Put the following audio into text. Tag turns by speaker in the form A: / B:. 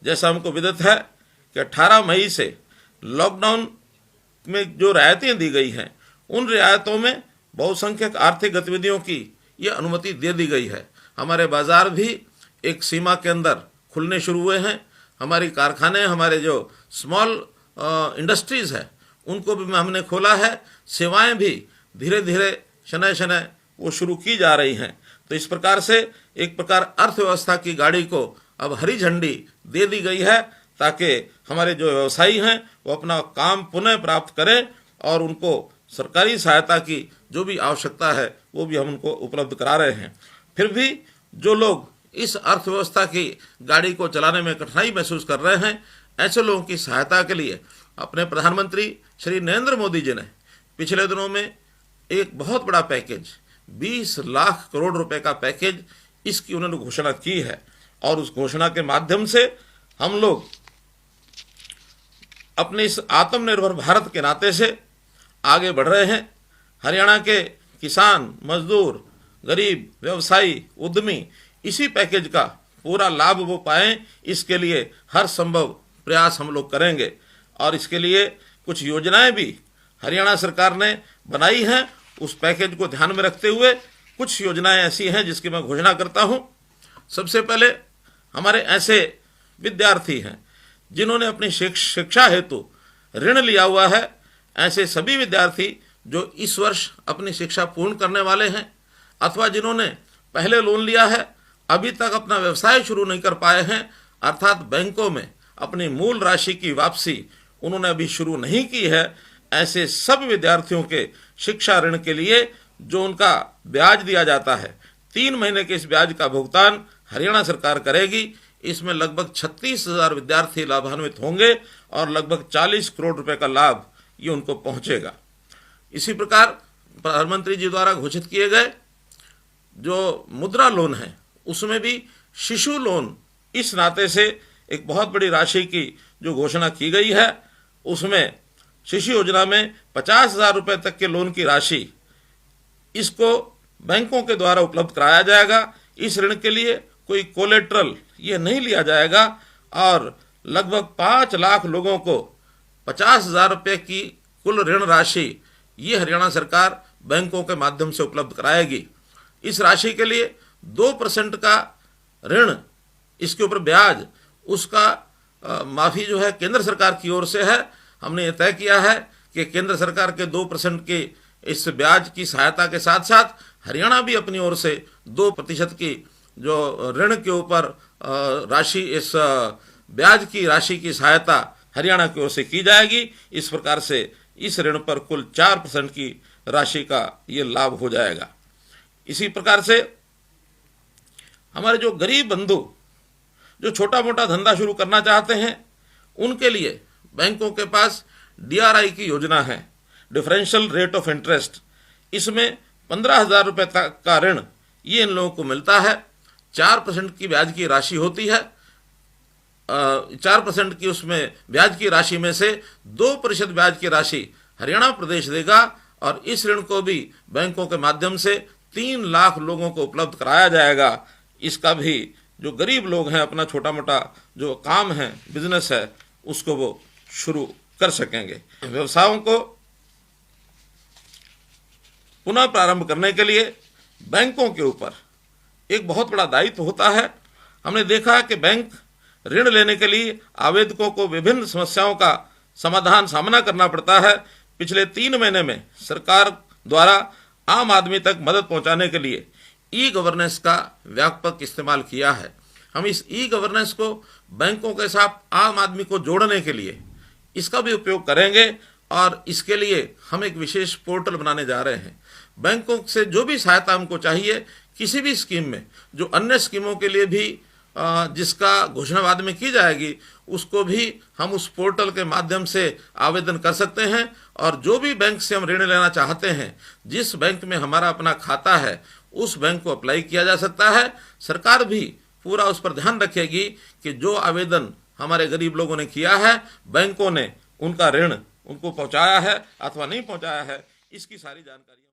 A: जैसा हमको विदित है कि 18 मई से लॉकडाउन में जो रियायतें दी गई हैं, उन रियायतों में बहुसंख्यक आर्थिक गतिविधियों की ये अनुमति दे दी गई है। हमारे बाजार भी एक सीमा के अंदर खुलने शुरू हुए हैं। हमारी कारखाने, हमारे जो स्मॉल इंडस्ट्रीज़ है, उनको भी हमने खोला है। सेवाएं भी धीरे धीरे शनय शनय वो शुरू की जा रही हैं। तो इस प्रकार से एक प्रकार अर्थव्यवस्था की गाड़ी को अब हरी झंडी दे दी गई है, ताकि हमारे जो व्यवसायी हैं वो अपना काम पुनः प्राप्त करें और उनको सरकारी सहायता की जो भी आवश्यकता है वो भी हम उनको उपलब्ध करा रहे हैं। फिर भी जो लोग इस अर्थव्यवस्था की गाड़ी को चलाने में कठिनाई महसूस कर रहे हैं, ऐसे लोगों की सहायता के लिए अपने प्रधानमंत्री श्री नरेंद्र मोदी जी ने पिछले दिनों में एक बहुत बड़ा पैकेज 20 लाख करोड़ रुपए का पैकेज इसकी उन्होंने घोषणा की है। और उस घोषणा के माध्यम से हम लोग अपने इस आत्मनिर्भर भारत के नाते से आगे बढ़ रहे हैं। हरियाणा के किसान, मजदूर, गरीब, व्यवसायी, उद्यमी इसी पैकेज का पूरा लाभ वो पाएं, इसके लिए हर संभव प्रयास हम लोग करेंगे। और इसके लिए कुछ योजनाएं भी हरियाणा सरकार ने बनाई हैं। उस पैकेज को ध्यान में रखते हुए कुछ योजनाएं ऐसी हैं जिसकी मैं घोषणा करता हूं। सबसे पहले हमारे ऐसे विद्यार्थी हैं जिन्होंने अपनी शिक्षा हेतु ऋण लिया हुआ है। ऐसे सभी विद्यार्थी जो इस वर्ष अपनी शिक्षा पूर्ण करने वाले हैं अथवा जिन्होंने पहले लोन लिया है, अभी तक अपना व्यवसाय शुरू नहीं कर पाए हैं, अर्थात बैंकों में अपनी मूल राशि की वापसी उन्होंने अभी शुरू नहीं की है, ऐसे सब विद्यार्थियों के शिक्षा ऋण के लिए जो उनका ब्याज दिया जाता है, 3 महीने के इस ब्याज का भुगतान हरियाणा सरकार करेगी। इसमें लगभग 36,000 विद्यार्थी लाभान्वित होंगे और लगभग 40 करोड़ रुपए का लाभ ये उनको पहुंचेगा। इसी प्रकार प्रधानमंत्री जी द्वारा घोषित किए गए जो मुद्रा लोन है, उसमें भी शिशु लोन इस नाते से एक बहुत बड़ी राशि की जो घोषणा की गई है, उसमें शिशु योजना में 50,000 रुपये तक के लोन की राशि इसको बैंकों के द्वारा उपलब्ध कराया जाएगा। इस ऋण के लिए कोई कोलेट्रल ये नहीं लिया जाएगा और लगभग 5 लाख लोगों को 50,000 रुपये की कुल ऋण राशि ये हरियाणा सरकार बैंकों के माध्यम से उपलब्ध कराएगी। इस राशि के लिए 2% का ऋण, इसके ऊपर ब्याज, उसका माफ़ी जो है केंद्र सरकार की ओर से है। हमने ये तय किया है कि केंद्र सरकार के 2% के इस ब्याज की सहायता के साथ साथ हरियाणा भी अपनी ओर से 2% की जो ऋण के ऊपर राशि, इस ब्याज की राशि की सहायता हरियाणा की ओर से की जाएगी। इस प्रकार से इस ऋण पर कुल 4% की राशि का ये लाभ हो जाएगा। इसी प्रकार से हमारे जो गरीब बंधु जो छोटा मोटा धंधा शुरू करना चाहते हैं, उनके लिए बैंकों के पास DRI की योजना है, डिफरेंशियल रेट ऑफ इंटरेस्ट। इसमें 15,000 रुपये तक का ऋण ये इन लोगों को मिलता है। 4% की ब्याज की राशि होती है। 4% की उसमें ब्याज की राशि में से 2% ब्याज की राशि हरियाणा प्रदेश देगा और इस ऋण को भी बैंकों के माध्यम से 3 लाख लोगों को उपलब्ध कराया जाएगा। इसका भी जो गरीब लोग हैं, अपना छोटा मोटा जो काम है, बिजनेस है, उसको वो शुरू कर सकेंगे। व्यवसायों को पुनः प्रारंभ करने के लिए बैंकों के ऊपर एक बहुत बड़ा दायित्व होता है। हमने देखा कि बैंक ऋण लेने के लिए आवेदकों को विभिन्न समस्याओं का सामना करना पड़ता है। पिछले 3 महीने में सरकार द्वारा आम आदमी तक मदद पहुंचाने के लिए ई-गवर्नेंस का व्यापक इस्तेमाल किया है। हम इस ई-गवर्नेंस को बैंकों के साथ आम आदमी को जोड़ने के लिए इसका भी उपयोग करेंगे और इसके लिए हम एक विशेष पोर्टल बनाने जा रहे हैं। बैंकों से जो भी सहायता हमको चाहिए किसी भी स्कीम में, जो अन्य स्कीमों के लिए भी जिसका घोषणा बाद में की जाएगी, उसको भी हम उस पोर्टल के माध्यम से आवेदन कर सकते हैं। और जो भी बैंक से हम ऋण लेना चाहते हैं, जिस बैंक में हमारा अपना खाता है, उस बैंक को अप्लाई किया जा सकता है। सरकार भी पूरा उस पर ध्यान रखेगी कि जो आवेदन हमारे गरीब लोगों ने किया है, बैंकों ने उनका ऋण उनको पहुंचाया है अथवा नहीं पहुंचाया है, इसकी सारी जानकारी